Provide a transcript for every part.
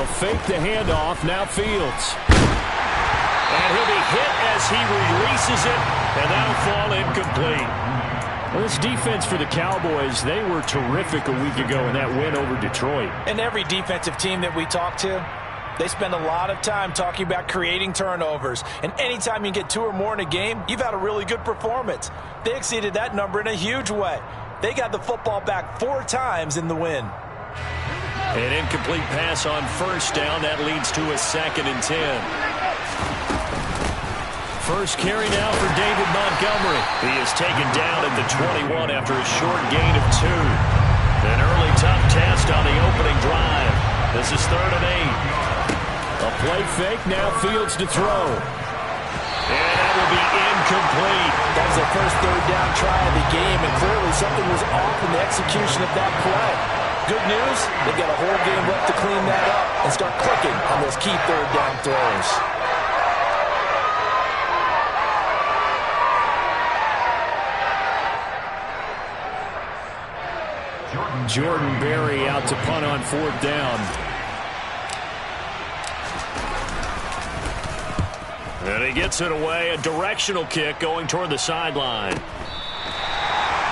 They'll fake the handoff. Now Fields. And he'll be hit as he releases it, and that'll fall incomplete. Well, this defense for the Cowboys, they were terrific a week ago in that win over Detroit. And every defensive team that we talk to, they spend a lot of time talking about creating turnovers. And anytime you get 2 or more in a game, you've had a really good performance. They exceeded that number in a huge way. They got the football back 4 times in the win. An incomplete pass on first down. That leads to a 2nd and 10. First carry now for David Montgomery. He is taken down at the 21 after a short gain of 2. An early tough test on the opening drive. This is 3rd and 8. A play fake, now Fields to throw. And that will be incomplete. That was the first 3rd down try of the game, and clearly something was off in the execution of that play. Good news, they've got a whole game left to clean that up and start clicking on those key 3rd down throws. Jordan Berry out to punt on 4th down. And he gets it away. A directional kick going toward the sideline.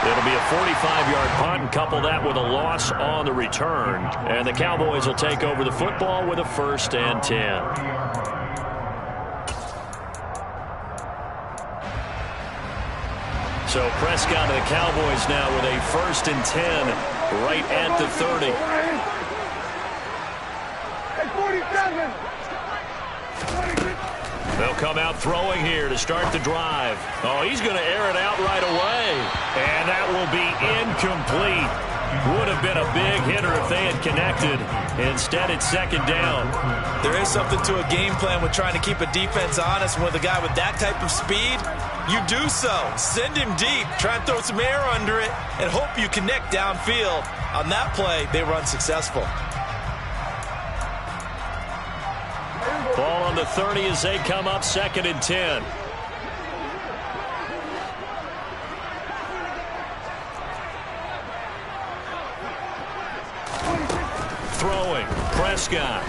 It'll be a 45-yard punt, and couple that with a loss on the return. And the Cowboys will take over the football with a 1st and 10. So Prescott and the Cowboys now with a 1st and 10 right at the 30. They'll come out throwing here to start the drive. Oh, he's going to air it out right away. And that will be incomplete. Would have been a big hitter if they had connected. Instead, it's 2nd down. There is something to a game plan with trying to keep a defense honest. With a guy with that type of speed, you do so. Send him deep. Try and throw some air under it and hope you connect downfield. On that play, they were unsuccessful. Ball on the 30 as they come up 2nd and 10. Throwing, Prescott.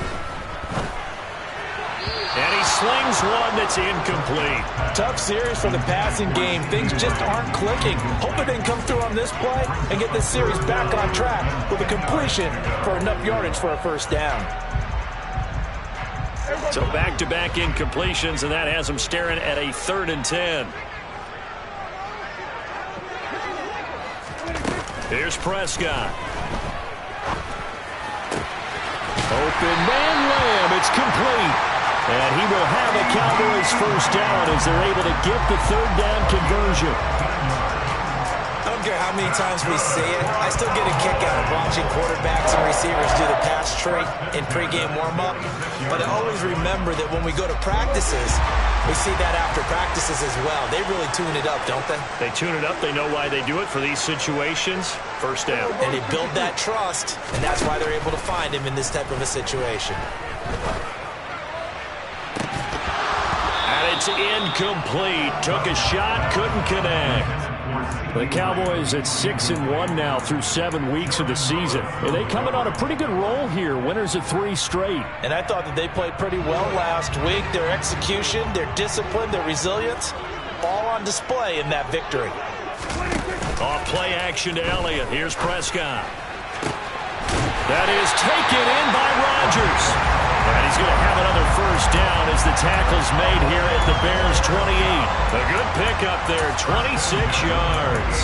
And he slings one that's incomplete. Tough series for the passing game. Things just aren't clicking. Hoping they can come through on this play and get this series back on track with a completion for enough yardage for a 1st down. So back-to-back incompletions, and that has them staring at a 3rd and 10. Here's Prescott. Open man Lamb. It's complete. And he will have a Cowboys 1st down as they're able to get the 3rd down conversion. I don't care how many times we say it, I still get a kick out of watching quarterbacks and receivers do the pass trait in pregame warm-up. But I always remember that when we go to practices, we see that after practices as well. They really tune it up, don't they? They tune it up. They know why they do it for these situations. 1st down. And they build that trust, and that's why they're able to find him in this type of a situation. And it's incomplete. Took a shot, couldn't connect. The Cowboys at 6-1 now through 7 weeks of the season. And they coming on a pretty good roll here. Winners of 3 straight. And I thought that they played pretty well last week. Their execution, their discipline, their resilience, all on display in that victory. Off play action to Elliott. Here's Prescott. That is taken in by Rodgers. And he's going to have another 1st down as the tackle's made here at the Bears 28. A good pickup there, 26 yards.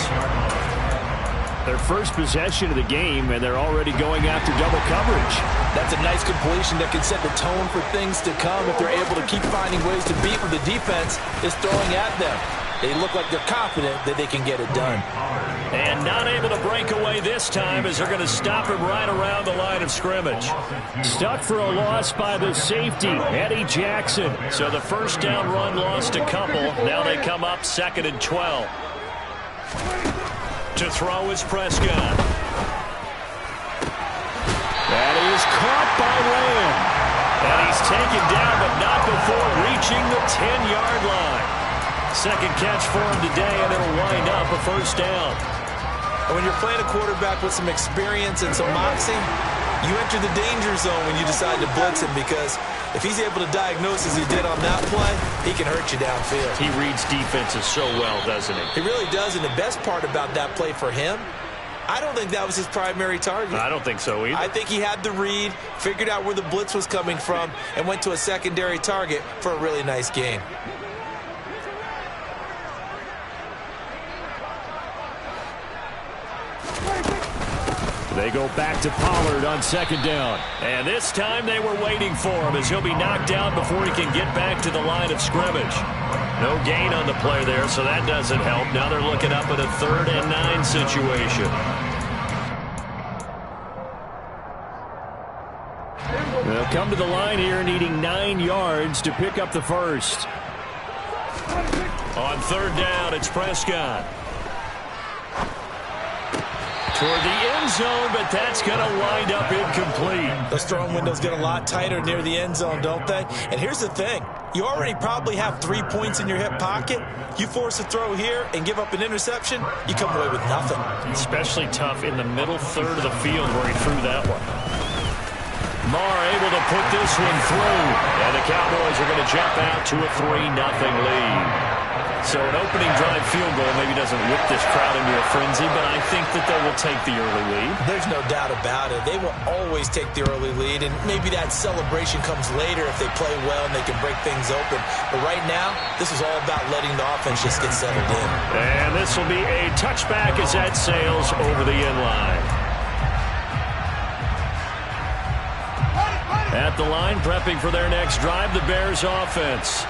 Their first possession of the game, and they're already going after double coverage. That's a nice completion that can set the tone for things to come if they're able to keep finding ways to beat what the defense is throwing at them. They look like they're confident that they can get it done. And not able to break away this time as they're going to stop him right around the line of scrimmage. Stuck for a loss by the safety, Eddie Jackson. So the 1st down run lost a couple. Now they come up 2nd and 12. To throw is Prescott. That is caught by Lamb. And he's taken down, but not before reaching the 10-yard line. 2nd catch for him today, and it'll wind up a 1st down. And when you're playing a quarterback with some experience and some moxie, You enter the danger zone when you decide to blitz him, because if he's able to diagnose as he did on that play, he can hurt you downfield. He reads defenses so well, doesn't he? He really does, and the best part about that play for him, I don't think that was his primary target. I don't think so either. I think he had the read, figured out where the blitz was coming from, and went to a secondary target for a really nice game. They go back to Pollard on second down. And this time they were waiting for him, as he'll be knocked down before he can get back to the line of scrimmage. No gain on the play there, so that doesn't help. Now they're looking up at a 3rd and 9 situation. They'll come to the line here needing 9 yards to pick up the first. On 3rd down, it's Prescott. Toward the end zone, but that's going to wind up incomplete. Those throwing windows get a lot tighter near the end zone, don't they? And here's the thing. You already probably have 3 points in your hip pocket. You force a throw here and give up an interception, you come away with nothing. Especially tough in the middle third of the field where he threw that one. Marr able to put this one through. And the Cowboys are going to jump out to a 3-0 lead. So an opening drive field goal maybe doesn't whip this crowd into a frenzy, but I think that they will take the early lead. There's no doubt about it. They will always take the early lead, and maybe that celebration comes later if they play well and they can break things open. But right now, this is all about letting the offense just get settled in. And this will be a touchback as that sails over the end line. At the line, prepping for their next drive, the Bears offense.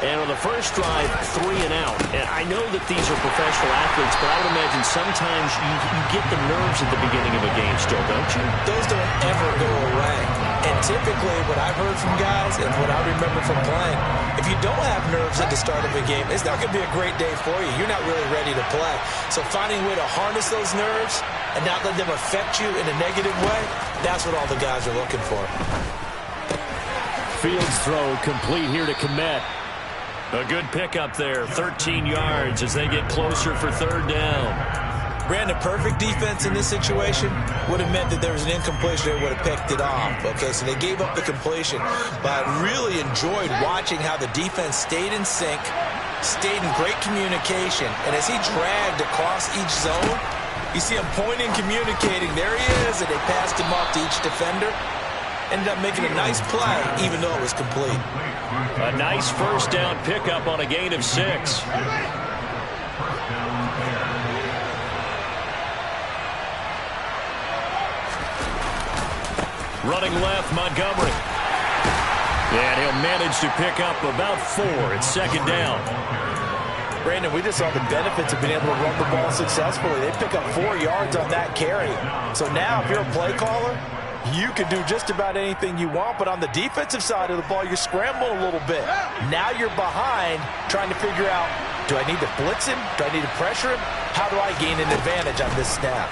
And on the first drive, 3 and out. And I know that these are professional athletes, but I would imagine sometimes you get the nerves at the beginning of a game still, don't you? Those don't ever go away. And typically what I've heard from guys and what I remember from playing, if you don't have nerves at the start of a game, it's not going to be a great day for you. You're not really ready to play. So finding a way to harness those nerves and not let them affect you in a negative way, that's what all the guys are looking for. Fields throw complete here to Kmet. A good pickup there, 13 yards as they get closer for 3rd down. Brandon, perfect defense in this situation would have meant that there was an incompletion. They would have picked it off. Okay, so they gave up the completion. But I really enjoyed watching how the defense stayed in sync, stayed in great communication. And as he dragged across each zone, you see him pointing, communicating. There he is, and they passed him off to each defender. Ended up making a nice play, even though it was complete. A nice first down pickup on a gain of 6. Running left, Montgomery. And he'll manage to pick up about 4 at 2nd down. Brandon, we just saw the benefits of being able to run the ball successfully. They pick up 4 yards on that carry. So now, if you're a play caller, you can do just about anything you want, but on the defensive side of the ball, you're scrambling a little bit. Now you're behind, trying to figure out, do I need to blitz him? Do I need to pressure him? How do I gain an advantage on this snap?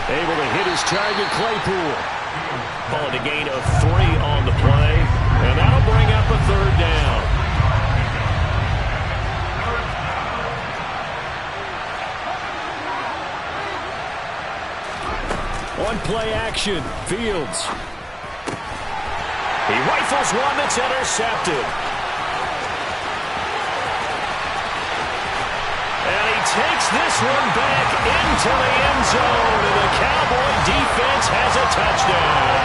Able to hit his target, Claypool. Call it a gain of 3 on the play, and that'll bring up a 3rd down. One play action, Fields. He rifles one that's intercepted. And he takes this one back into the end zone, and the Cowboy defense has a touchdown.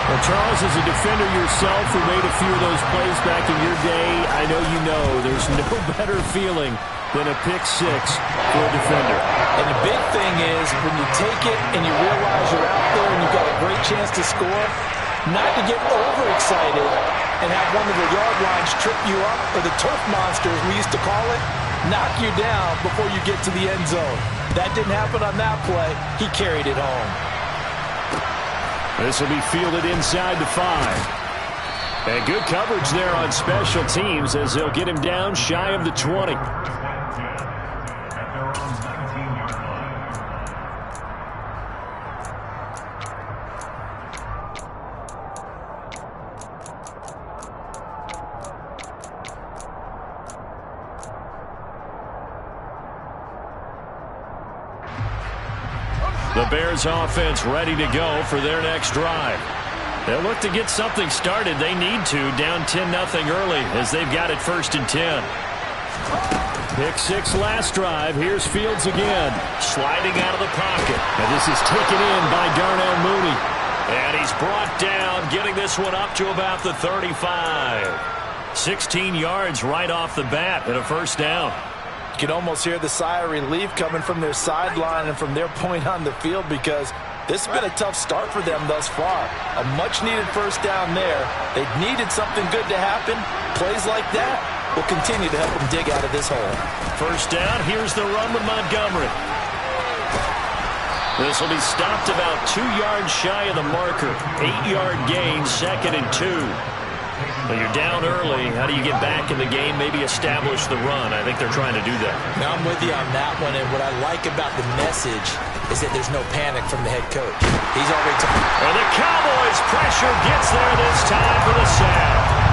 Well, Charles, as a defender yourself who made a few of those plays back in your day, I know you know there's no better feeling than a pick-6 for a defender. And the big thing is when you take it and you realize you're out there and you've got a great chance to score, not to get overexcited and have one of the yard lines trip you up, or the turf monster, as we used to call it, knock you down before you get to the end zone. That didn't happen on that play. He carried it home. This will be fielded inside the 5. And good coverage there on special teams as they'll get him down shy of the 20. The Bears offense ready to go for their next drive. They'll look to get something started. They need to, down 10-0 early as they've got it 1st and 10. Pick 6 last drive. Here's Fields again. Sliding out of the pocket. And this is taken in by Darnell Mooney. And he's brought down, getting this one up to about the 35. 16 yards right off the bat and a 1st down. You can almost hear the sigh of relief coming from their sideline and from their point on the field, because this has been a tough start for them thus far. A much-needed 1st down there. They needed something good to happen. Plays like that will continue to help them dig out of this hole. 1st down. Here's the run with Montgomery. This will be stopped about 2 yards shy of the marker. 8-yard gain, 2nd and 2. Well, you're down early. How do you get back in the game? Maybe establish the run. I think they're trying to do that. Now, I'm with you on that one, and what I like about the message is that there's no panic from the head coach. He's already talking. And the Cowboys' pressure gets there this time for the sack.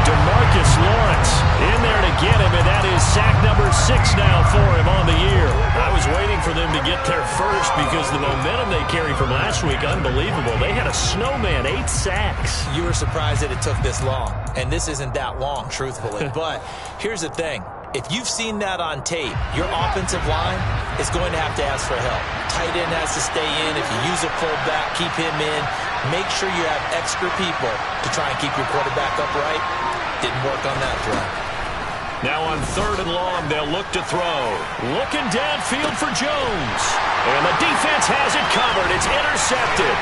DeMarcus Lawrence in there to get him, and that is sack number 6 now for him on the year. I was waiting for them to get there first because the momentum they carried from last week, unbelievable. They had a snowman, 8 sacks. You were surprised that it took this long, and this isn't that long, truthfully. But here's the thing. If you've seen that on tape, your offensive line is going to have to ask for help. Tight end has to stay in. If you use a fullback, keep him in. Make sure you have extra people to try and keep your quarterback upright. Didn't work on that drive. Now on 3rd and long, they'll look to throw. Looking downfield for Jones. And the defense has it covered. It's intercepted.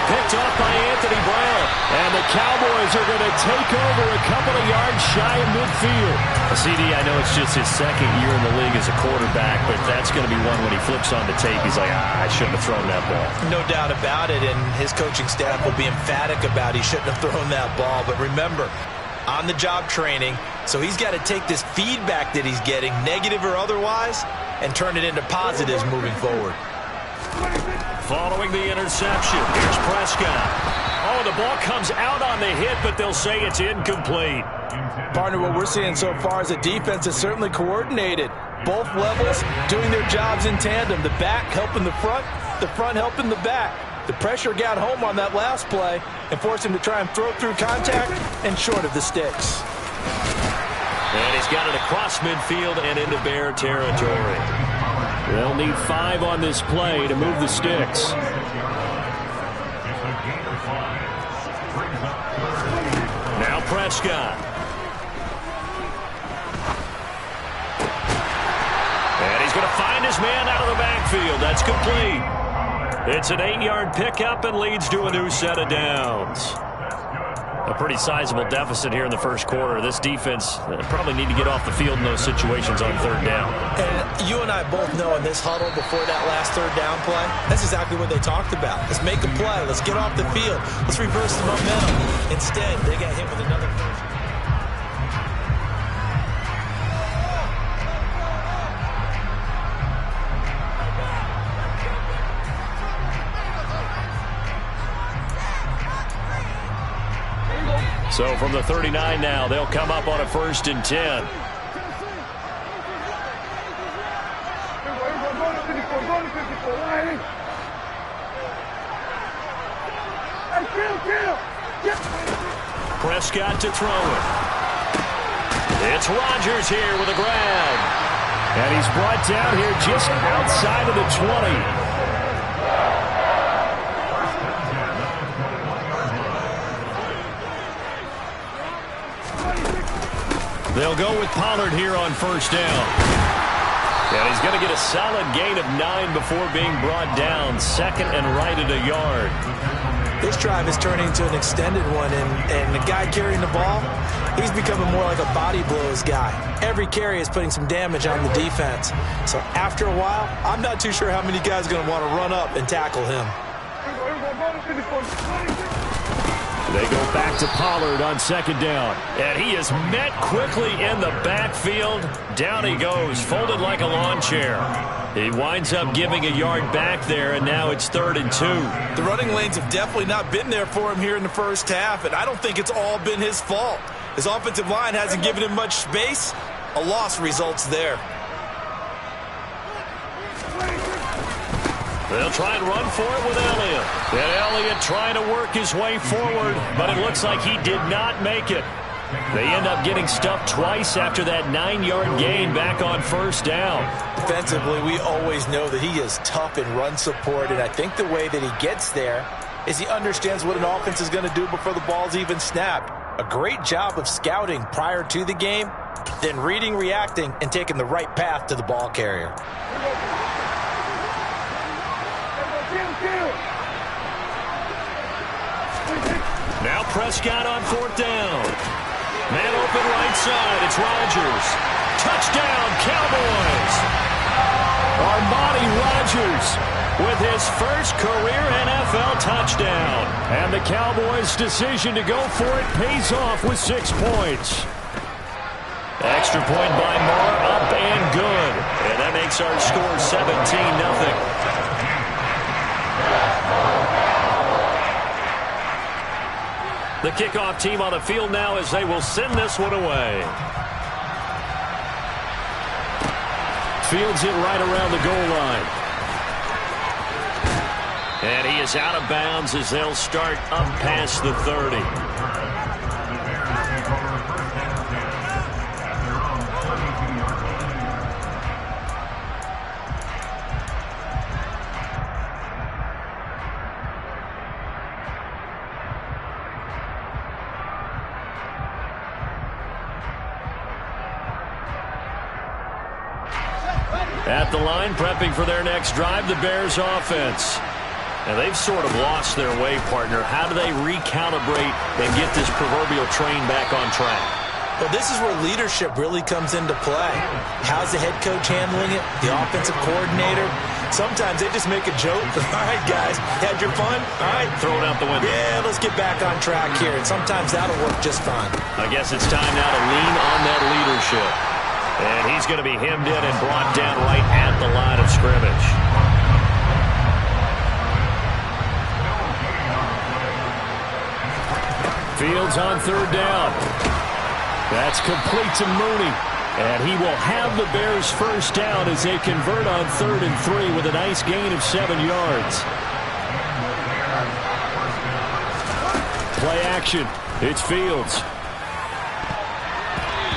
Picked off by Anthony Brown. And the Cowboys are going to take over a couple of yards shy of midfield. CD, I know it's just his 2nd year in the league as a quarterback, but that's going to be one when he flips on the tape. He's like, I shouldn't have thrown that ball. No doubt about it, and his coaching staff will be emphatic about he shouldn't have thrown that ball. But remember, on-the-job training, so he's got to take this feedback that he's getting, negative or otherwise, and turn it into positives moving forward. Following the interception, here's Prescott. Oh, the ball comes out on the hit, but they'll say it's incomplete. Partner, what we're seeing so far is the defense is certainly coordinated. Both levels doing their jobs in tandem. The back helping the front helping the back. The pressure got home on that last play and forced him to try and throw through contact and short of the sticks. And he's got it across midfield and into Bear territory. They'll need 5 on this play to move the sticks. Now Prescott. And he's going to find his man out of the backfield. That's complete. It's an 8-yard pickup and leads to a new set of downs. A pretty sizable deficit here in the 1st quarter. This defense probably need to get off the field in those situations on 3rd down. And you and I both know in this huddle before that last 3rd down play, that's exactly what they talked about. Let's make a play. Let's get off the field. Let's reverse the momentum. Instead, they got hit with another first. So from the 39 now, they'll come up on a 1st and 10. Prescott to throw it. It's Rodgers here with a grab. And he's brought down here just outside of the 20. They'll go with Pollard here on 1st down. And he's going to get a solid gain of 9 before being brought down. 2nd and right at a yard. This drive is turning into an extended one, and the guy carrying the ball, he's becoming more like a body blows guy. Every carry is putting some damage on the defense. So after a while, I'm not too sure how many guys are going to want to run up and tackle him. They go back to Pollard on 2nd down. And he is met quickly in the backfield. Down he goes, folded like a lawn chair. He winds up giving a yard back there, and now it's 3rd and 2. The running lanes have definitely not been there for him here in the 1st half, and I don't think it's all been his fault. His offensive line hasn't given him much space. A loss results there. They'll try and run for it with Elliott. And Elliott trying to work his way forward, but it looks like he did not make it. They end up getting stuffed twice after that 9-yard gain back on first down. Defensively, we always know that he is tough in run support, and I think the way that he gets there is he understands what an offense is going to do before the ball's even snapped. A great job of scouting prior to the game, then reading, reacting, and taking the right path to the ball carrier. Now Prescott on fourth down. Man open right side. It's Rodgers. Touchdown, Cowboys. Armani Rodgers with his first career NFL touchdown. And the Cowboys' decision to go for it pays off with 6 points. Extra point by Moore, up and good. And that makes our score 17-0. The kickoff team on the field now as they will send this one away. Fields it right around the goal line. And he is out of bounds as they'll start up past the 30. At the line, prepping for their next drive, the Bears offense. And they've sort of lost their way, partner. How do they recalibrate and get this proverbial train back on track? Well, this is where leadership really comes into play. How's the head coach handling it? The offensive coordinator? Sometimes they just make a joke. All right, guys, had your fun? All right. Throw it out the window. Yeah, let's get back on track here. And sometimes that'll work just fine. I guess it's time now to lean on that leadership. And he's going to be hemmed in and brought down right at the line of scrimmage. Fields on third down. That's complete to Mooney. And he will have the Bears first down as they convert on 3rd and 3 with a nice gain of 7 yards. Play action. It's Fields.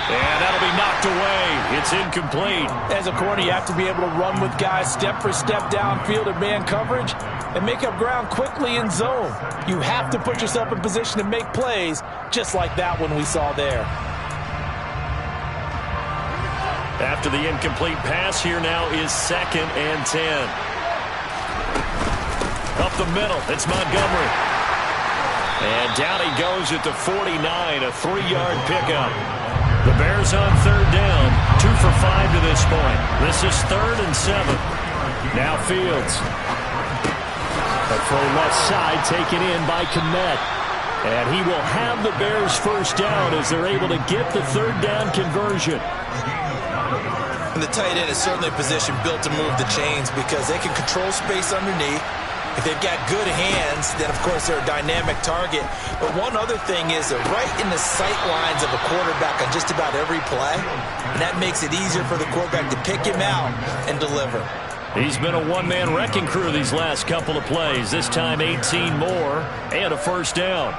And that'll be knocked away. It's incomplete. As a corner, you have to be able to run with guys step for step downfield in man coverage and make up ground quickly in zone. You have to put yourself in position to make plays, just like that one we saw there. After the incomplete pass, here now is 2nd and 10. Up the middle, it's Montgomery. And down he goes at the 49, a 3-yard pickup. The Bears on third down, 2 for 5 to this point. This is 3rd and 7. Now Fields. A throw left side taken in by Kmet. And he will have the Bears first down as they're able to get the 3rd down conversion. And the tight end is certainly a position built to move the chains because they can control space underneath. If they've got good hands, then, of course, they're a dynamic target. But one other thing is they're right in the sight lines of a quarterback on just about every play. And that makes it easier for the quarterback to pick him out and deliver. He's been a one-man wrecking crew these last couple of plays. This time 18 more and a first down.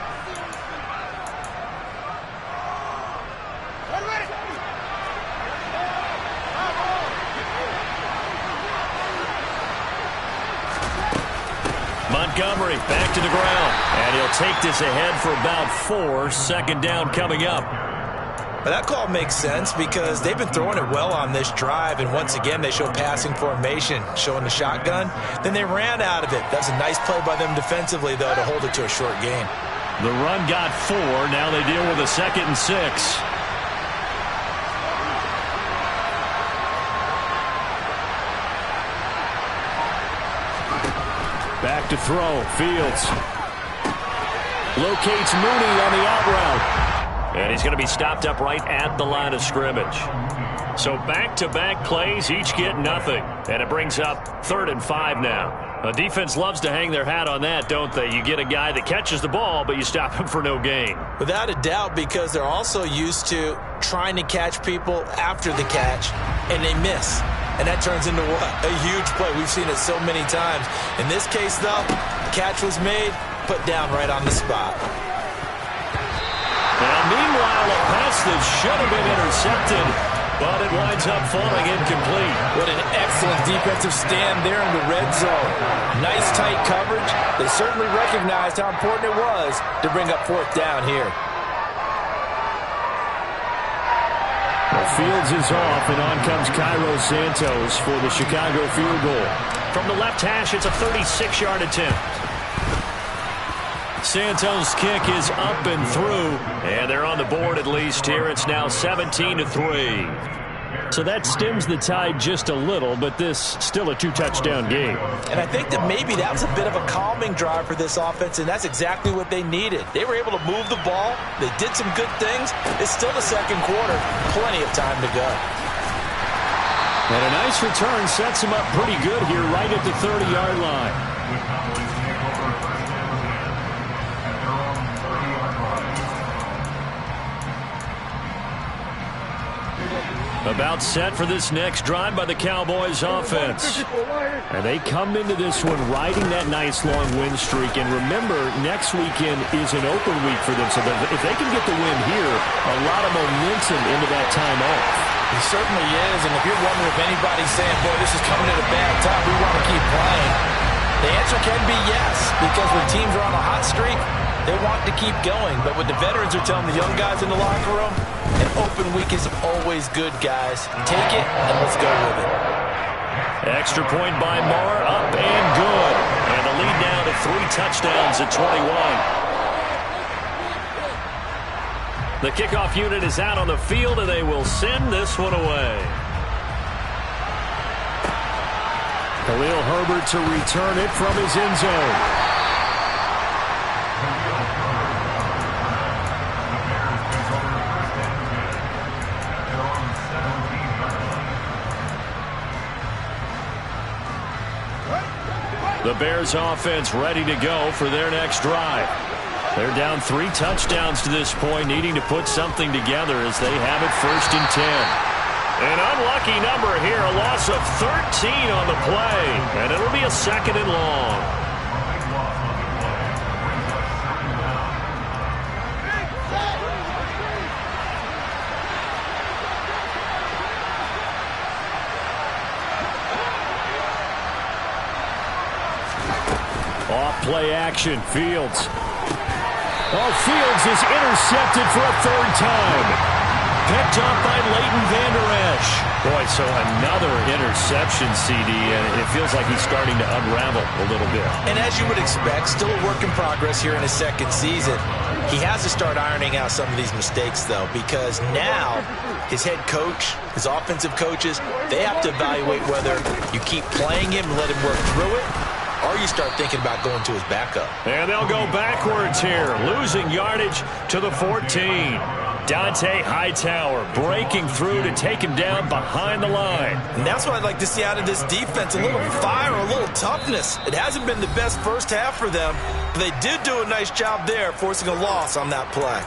Montgomery back to the ground. And he'll take this ahead for about 4. 2nd down coming up. But that call makes sense because they've been throwing it well on this drive. And once again, they show passing formation, showing the shotgun. Then they ran out of it. That's a nice play by them defensively, though, to hold it to a short gain. The run got 4. Now they deal with a 2nd and 6. Back to throw. Fields locates Mooney on the out route. And he's going to be stopped up right at the line of scrimmage. So back-to-back plays, each get nothing. And it brings up 3rd and 5 now. A defense loves to hang their hat on that, don't they? You get a guy that catches the ball, but you stop him for no gain. Without a doubt, because they're also used to trying to catch people after the catch, and they miss. And that turns into what? A huge play. We've seen it so many times. In this case, though, the catch was made, put down right on the spot. Now, meanwhile, a pass that should have been intercepted, but it winds up falling incomplete. What an excellent defensive stand there in the red zone. Nice tight coverage. They certainly recognized how important it was to bring up fourth down here. Fields is off, and on comes Cairo Santos for the Chicago field goal. From the left hash, it's a 36-yard attempt. Santos' kick is up and through, and they're on the board at least here. It's now 17-3. So that stems the tide just a little, but this still a two-touchdown game. And I think that maybe that was a bit of a calming drive for this offense, and that's exactly what they needed. They were able to move the ball. They did some good things. It's still the second quarter. Plenty of time to go. And a nice return sets him up pretty good here right at the 30-yard line. About set for this next drive by the Cowboys offense. And they come into this one riding that nice long win streak. And remember, next weekend is an open week for them. So if they can get the win here, a lot of momentum into that time off. It certainly is. And if you're wondering if anybody's saying, boy, this is coming at a bad time, we want to keep playing, the answer can be yes. Because when teams are on a hot streak, they want to keep going. But what the veterans are telling the young guys in the locker room, an open week is always good, guys. Take it, and let's go with it. Extra point by Marr, up and good. And the lead now to 3 touchdowns at 21. The kickoff unit is out on the field, and they will send this one away. Khalil Herbert to return it from his end zone. The Bears offense ready to go for their next drive. They're down 3 touchdowns to this point, needing to put something together as they have it 1st and 10. An unlucky number here, a loss of 13 on the play, and it'll be a 2nd and long. Off-play action, Fields. Oh, Fields is intercepted for a 3rd time. Picked up by Leighton Vander Esch. Boy, so another interception, CD, and it feels like he's starting to unravel a little bit. And as you would expect, still a work in progress here in his 2nd season. He has to start ironing out some of these mistakes, though, because now his head coach, his offensive coaches, they have to evaluate whether you keep playing him and let him work through it, or you start thinking about going to his backup. And they'll go backwards here, losing yardage to the 14. Dante Hightower breaking through to take him down behind the line. And that's what I'd like to see out of this defense, a little fire, a little toughness. It hasn't been the best first half for them, but they did do a nice job there, forcing a loss on that play.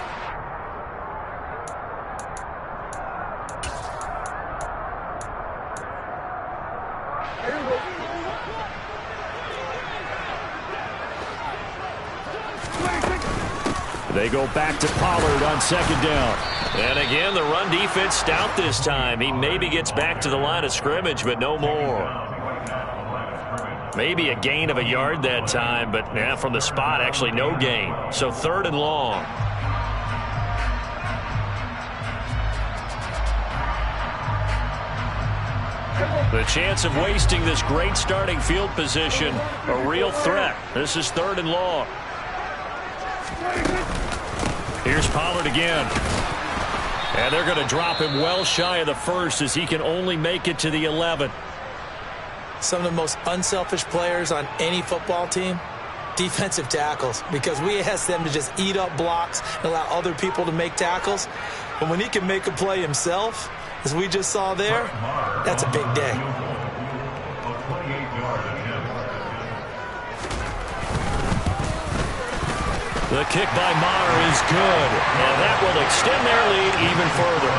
They go back to Pollard on 2nd down. And again, the run defense stout this time. He maybe gets back to the line of scrimmage, but no more. Maybe a gain of a yard that time, but from the spot, actually no gain. So 3rd and long. The chance of wasting this great starting field position, a real threat. This is 3rd and long. Here's Pollard again. And they're going to drop him well shy of the 1st as he can only make it to the 11. Some of the most unselfish players on any football team, defensive tackles, because we ask them to just eat up blocks and allow other people to make tackles. But when he can make a play himself, as we just saw there, that's a big day. The The kick by Maher is good, and that will extend their lead even further.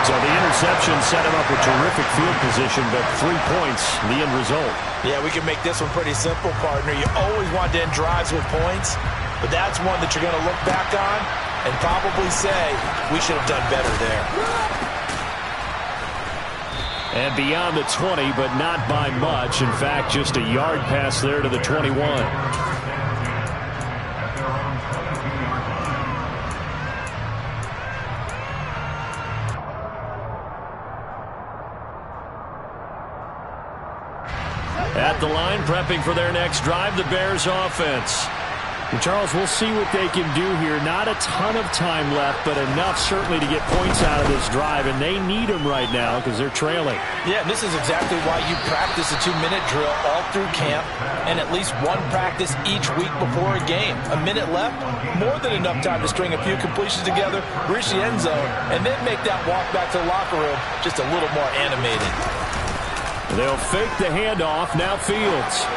So the interception set him up with terrific field position, but 3 points, the end result. Yeah, we can make this one pretty simple, partner. You always want to end drives with points, but that's one that you're going to look back on and probably say, we should have done better there. And beyond the 20, but not by much. In fact, just a yard pass there to the 21. At the line, prepping for their next drive, the Bears offense. And Charles, we'll see what they can do here. Not a ton of time left, but enough certainly to get points out of this drive, and they need them right now because they're trailing. Yeah, and this is exactly why you practice a 2-minute drill all through camp and at least one practice each week before a game. A minute left, more than enough time to string a few completions together, reach the end zone, and then make that walk back to the locker room just a little more animated. They'll fake the handoff. Now Fields.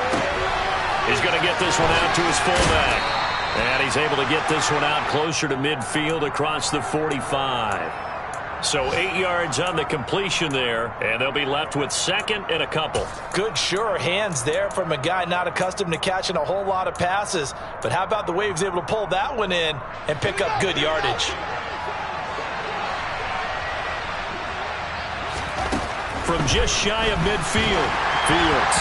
He's going to get this one out to his fullback. And he's able to get this one out closer to midfield across the 45. So 8 yards on the completion there, and they'll be left with second and a couple. Good, sure hands there from a guy not accustomed to catching a whole lot of passes. But how about the way he was able to pull that one in and pick up good yardage? From just shy of midfield, Fields.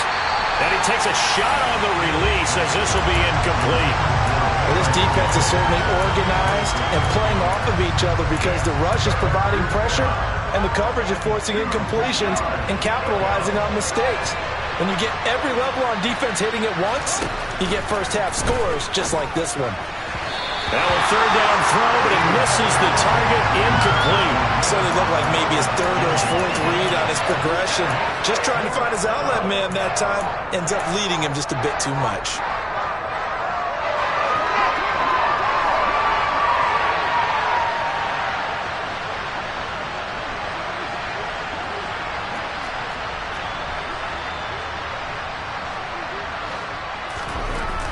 And he takes a shot on the release as this will be incomplete. Well, this defense is certainly organized and playing off of each other because the rush is providing pressure and the coverage is forcing incompletions and capitalizing on mistakes. When you get every level on defense hitting at once, you get first half scores just like this one. Now a third down throw, but it misses the target, incomplete. So they look like maybe his third or his fourth read on his progression. Just trying to find his outlet man that time. Ends up leading him just a bit too much.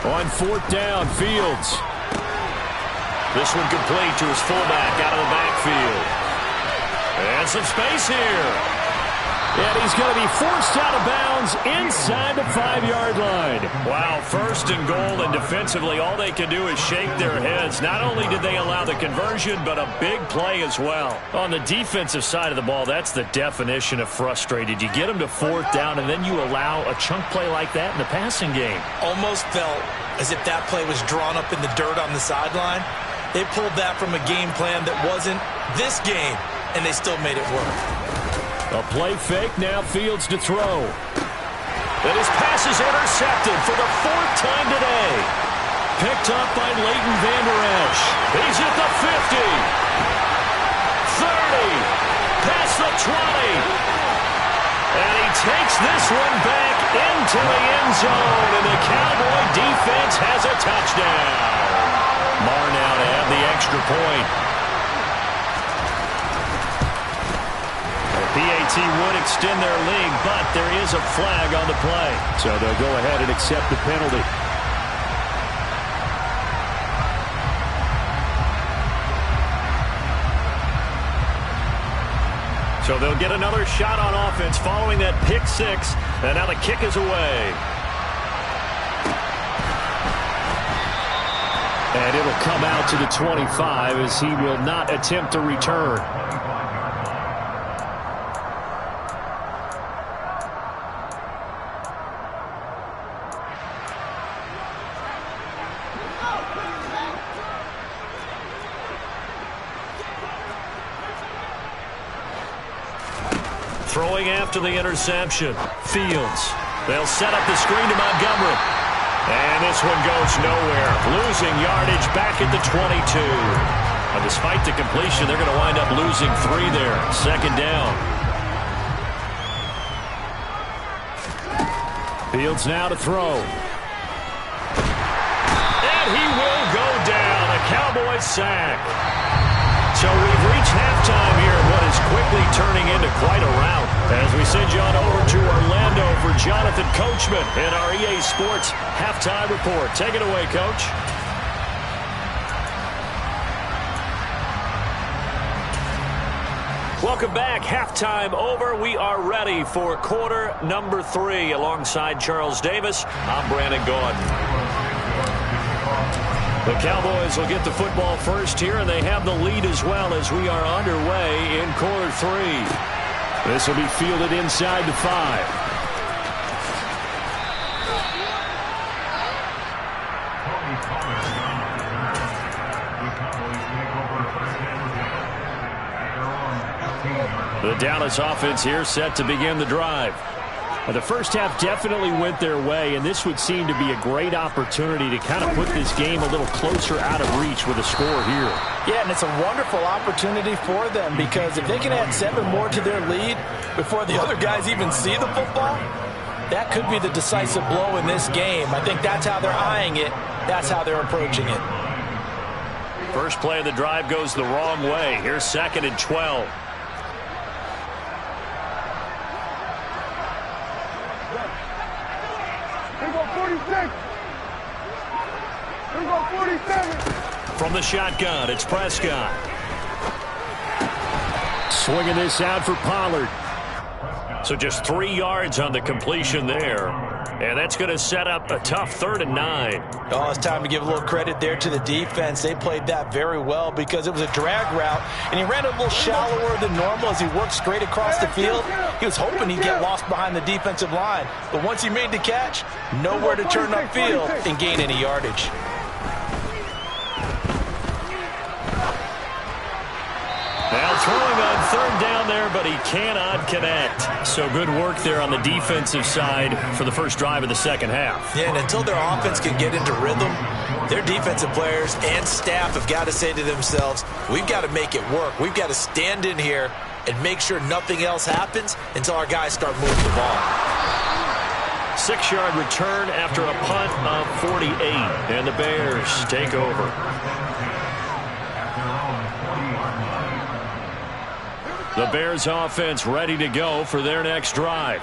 On fourth down, Fields. This one complete to his fullback out of the backfield. And some space here. And he's going to be forced out of bounds inside the 5-yard line. Wow, first and goal, and defensively all they can do is shake their heads. Not only did they allow the conversion, but a big play as well. On the defensive side of the ball, that's the definition of frustrated. You get them to fourth down, and then you allow a chunk play like that in the passing game. Almost felt as if that play was drawn up in the dirt on the sideline. They pulled that from a game plan that wasn't this game, and they still made it work. A play fake, now Fields to throw. And his pass is intercepted for the 4th time today. Picked up by Leighton Vander Esch. He's at the 50. 30. Past the 20. And he takes this one back into the end zone, and the Cowboy defense has a touchdown. Maher now to have the extra point. The PAT would extend their lead, but there is a flag on the play. So they'll go ahead and accept the penalty. So they'll get another shot on offense following that pick six, and now the kick is away. And it'll come out to the 25 as he will not attempt to return. Throwing after the interception, Fields. They'll set up the screen to Montgomery. And this one goes nowhere. Losing yardage back at the 22. Now, despite the completion, they're going to wind up losing 3 there. Second down. Fields now to throw. And he will go down. A Cowboy sack. So we've reached halftime here in what is quickly turning into quite a rout. As we send you on over to Orlando for Jonathan Coachman in our EA Sports Halftime Report. Take it away, Coach. Welcome back. Halftime over. We are ready for quarter number 3. Alongside Charles Davis, I'm Brandon Gaudin. The Cowboys will get the football first here, and they have the lead as well as we are underway in quarter 3. This will be fielded inside the 5. The Dallas offense here set to begin the drive. The first half definitely went their way, and this would seem to be a great opportunity to kind of put this game a little closer out of reach with a score here. Yeah, and it's a wonderful opportunity for them because if they can add 7 more to their lead before the other guys even see the football, that could be the decisive blow in this game. I think that's how they're eyeing it. That's how they're approaching it. First play of the drive goes the wrong way. Here's 2nd and 12. From the shotgun, it's Prescott. Swinging this out for Pollard. So just 3 yards on the completion there. And that's going to set up a tough 3rd and 9. Oh, it's time to give a little credit there to the defense. They played that very well because it was a drag route, and he ran a little shallower than normal as he worked straight across the field. He was hoping he'd get lost behind the defensive line. But once he made the catch, nowhere to turn upfield and gain any yardage. Now throwing on 3rd down there, but he cannot connect. So good work there on the defensive side for the first drive of the second half. Yeah, and until their offense can get into rhythm, their defensive players and staff have got to say to themselves, we've got to make it work. We've got to stand in here and make sure nothing else happens until our guys start moving the ball. 6-yard return after a punt of 48, and the Bears take over. The Bears offense ready to go for their next drive.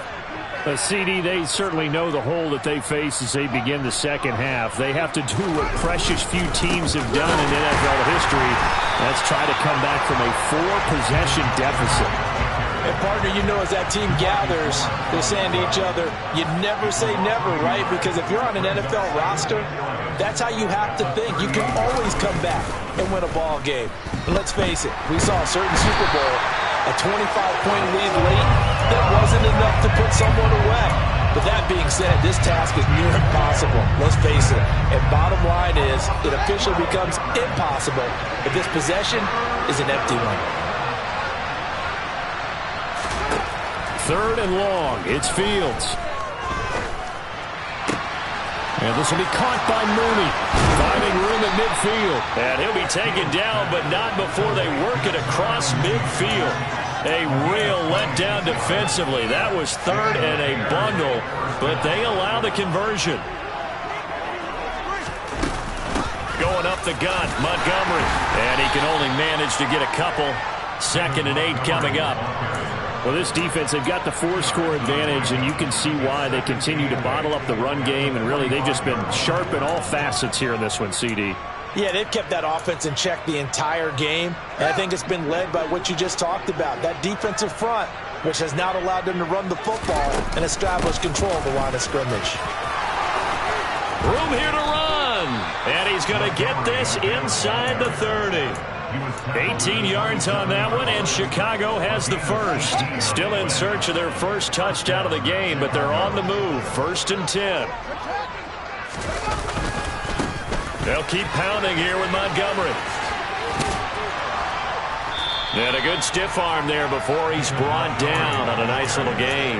CD, they certainly know the hole that they face as they begin the second half. They have to do what precious few teams have done in NFL history. That's try to come back from a 4-possession deficit. And partner, you know, as that team gathers, they're saying to each other, you never say never, right? Because if you're on an NFL roster, that's how you have to think. You can always come back and win a ball game. And let's face it, we saw a certain Super Bowl, a 25-point lead late, that wasn't enough to put someone away. But that being said, this task is near impossible. Let's face it. And bottom line is, it officially becomes impossible if this possession is an empty one. 3rd and long. It's Fields. And this will be caught by Mooney. Finding room at midfield. And he'll be taken down, but not before they work it across midfield. A real letdown defensively. That was 3rd and a bundle, but they allow the conversion. Going up the gut, Montgomery. And he can only manage to get a couple. 2nd and 8 coming up. Well, this defense, they've got the 4-score advantage, and you can see why they continue to bottle up the run game, and really they've just been sharp in all facets here in this one, CD. Yeah, they've kept that offense in check the entire game, and I think it's been led by what you just talked about, that defensive front, which has not allowed them to run the football and establish control of the line of scrimmage. Room here to run, and he's going to get this inside the 30. 18 yards on that one, and Chicago has the first. Still in search of their first touchdown of the game, but they're on the move. 1st and 10. They'll keep pounding here with Montgomery. And a good stiff arm there before he's brought down on a nice little gain.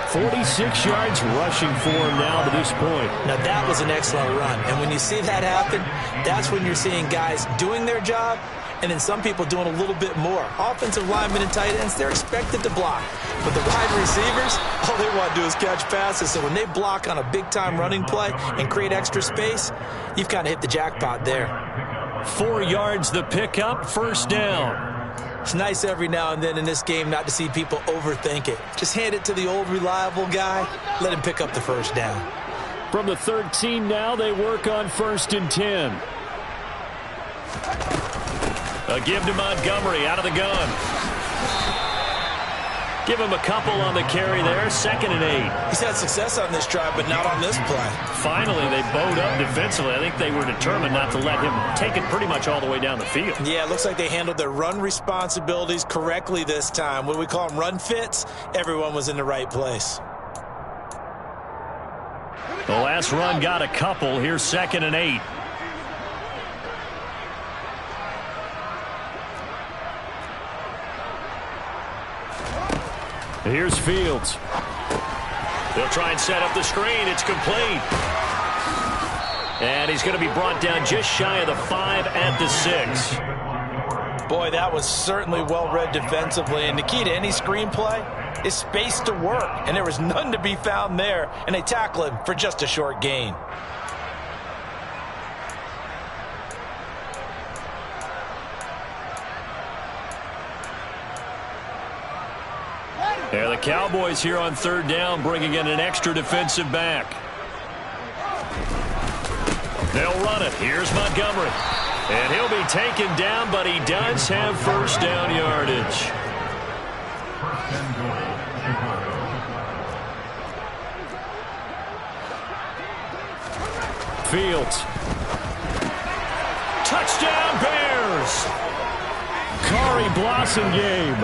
46 yards rushing for him now to this point. Now that was an excellent run, and when you see that happen, that's when you're seeing guys doing their job, and then some people doing a little bit more. Offensive linemen and tight ends, they're expected to block. But the wide receivers, all they want to do is catch passes. So when they block on a big-time running play and create extra space, you've kind of hit the jackpot there. 4 yards the pickup, 1st down. It's nice every now and then in this game not to see people overthink it. Just hand it to the old reliable guy, let him pick up the 1st down. From the 13 now, they work on 1st and 10. A give to Montgomery out of the gun. Give him a couple on the carry there, 2nd and 8. He's had success on this drive, but not on this play. Finally, they bowed up defensively. I think they were determined not to let him take it pretty much all the way down the field. Yeah, it looks like they handled their run responsibilities correctly this time. When we call them run fits, everyone was in the right place. The last run got a couple. Here's 2nd and 8. Here's Fields. They'll try and set up the screen. It's complete. And he's going to be brought down just shy of the 5 at the 6. Boy, that was certainly well-read defensively. And the key to any screenplay is space to work. And there was none to be found there. And they tackle him for just a short gain. Yeah, the Cowboys here on 3rd down, bringing in an extra defensive back. They'll run it. Here's Montgomery. And he'll be taken down, but he does have 1st down yardage. Fields. Touchdown, Bears! Corey Blossomgame,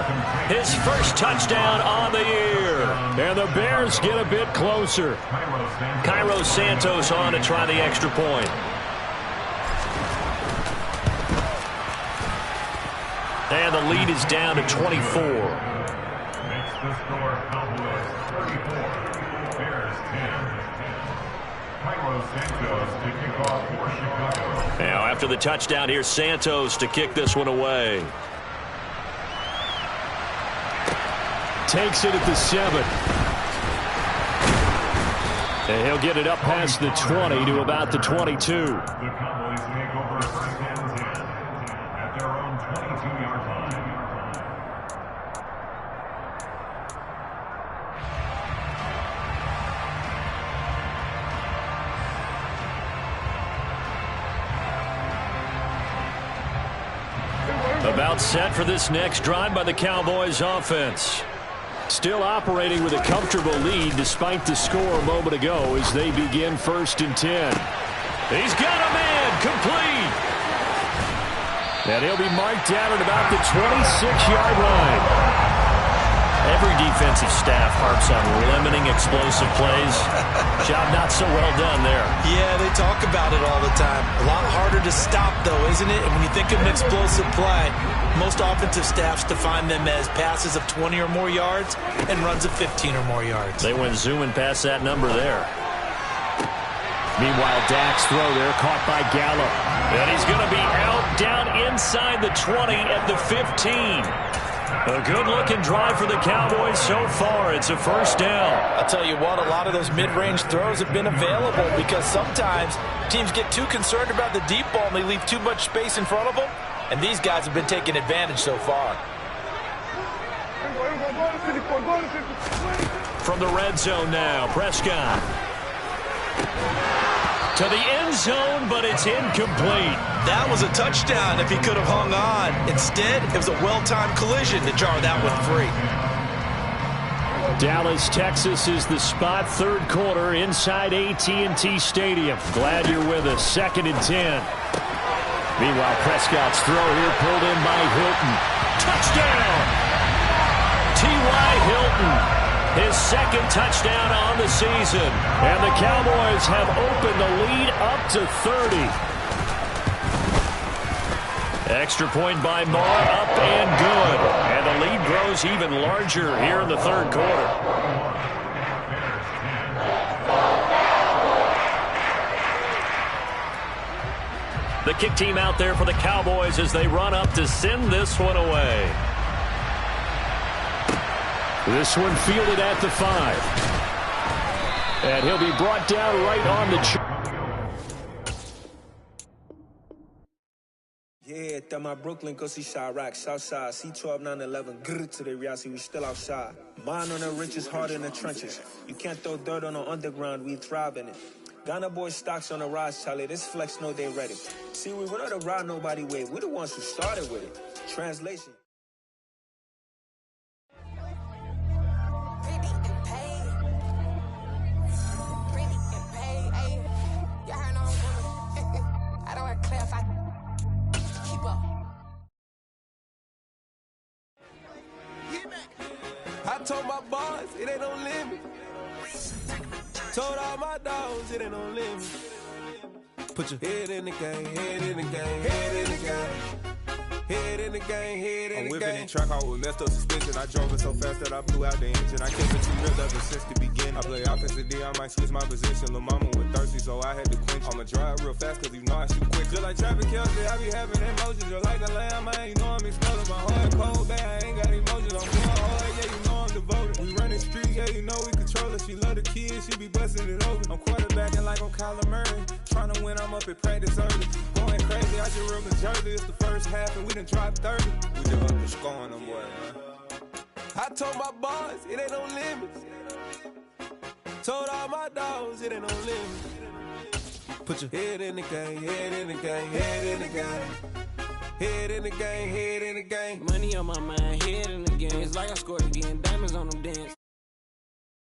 his first touchdown on the year. And the Bears get a bit closer. Cairo Santos on to try the extra point. And the lead is down to 24. Makes the score Cowboys 34, Bears 10. Cairo Santos to kick off for Chicago. Now after the touchdown, here's Santos to kick this one away. Takes it at the 7. And he'll get it up past the 20 to about the 22. The Cowboys take over 1st and 10 at their own 22-yard line. About set for this next drive by the Cowboys offense. Still operating with a comfortable lead despite the score a moment ago as they begin 1st and 10. He's got a man complete. And he'll be marked down at about the 26-yard line. Every defensive staff harps on limiting explosive plays. Job not so well done there. Yeah, they talk about it all the time. A lot harder to stop, though, isn't it? And when you think of an explosive play, most offensive staffs define them as passes of 20 or more yards and runs of 15 or more yards. They went zooming past that number there. Meanwhile, Dak's throw there caught by Gallup. And he's going to be out down inside the 20 at the 15. A good-looking drive for the Cowboys so far. It's a 1st down. I'll tell you what, a lot of those mid-range throws have been available because sometimes teams get too concerned about the deep ball and they leave too much space in front of them. And these guys have been taking advantage so far. From the red zone now, Prescott. To the end zone, but it's incomplete. That was a touchdown if he could have hung on. Instead, it was a well-timed collision to jar that one free. Dallas, Texas is the spot. 3rd quarter inside AT&T Stadium. Glad you're with us. 2nd and 10. Meanwhile, Prescott's throw here pulled in by Hilton. Touchdown! T.Y. Hilton. His 2nd touchdown on the season. And the Cowboys have opened the lead up to 30. Extra point by Moore, up and good. And the lead grows even larger here in the 3rd quarter. The kick team out there for the Cowboys as they run up to send this one away. This one fielded at the 5. And he'll be brought down right on the... Yeah, that my Brooklyn, go see Chirac, Southside, C12, 911, grrr to the reality, we still outside. Mine on the riches, hard in the trenches. You can't throw dirt on the underground, we thrive in it. Ghana boys stocks on the rise, Charlie, this flex know they ready. See, we were not to ride nobody with, we're the ones who started with it. Translation. told my boys, it ain't no limit. Told all my dogs, it ain't no limit. Put your head in the game, head in the game, head in the game. Head in the game, head in the game. I'm whipping in track out with messed up suspension. I drove it so fast that I blew out the engine. I kept it too real ever since the beginning. I play offensive D, I might switch my position. Lil' mama was thirsty, so I had to quench. I'ma drive real fast, cause you know I shoot quick. Just like traffic Kelsey, I be having emotions. Just like a lamb, man, you know I'm exploding. My heart cold, bad, I ain't got emotions. I'm going hard, yeah, you know I'm devoted. We running streets, yeah, you know we control it. She love the kids, she be busting it over. I'm quarterbacking like I'm Kyler Murray. Trying to win, I'm up at practice early. Going crazy, I should rub the jersey. It's the first half, and we done dropped 30. We just up the scoring them, boy, man. I told my boys, it ain't no limits. Told all my dogs, it ain't no limits. Put your head in the game, head in the game, head in the game. Head in the game, head in the game. Money on my mind, head in the game. It's like I scored again, diamonds on them dance.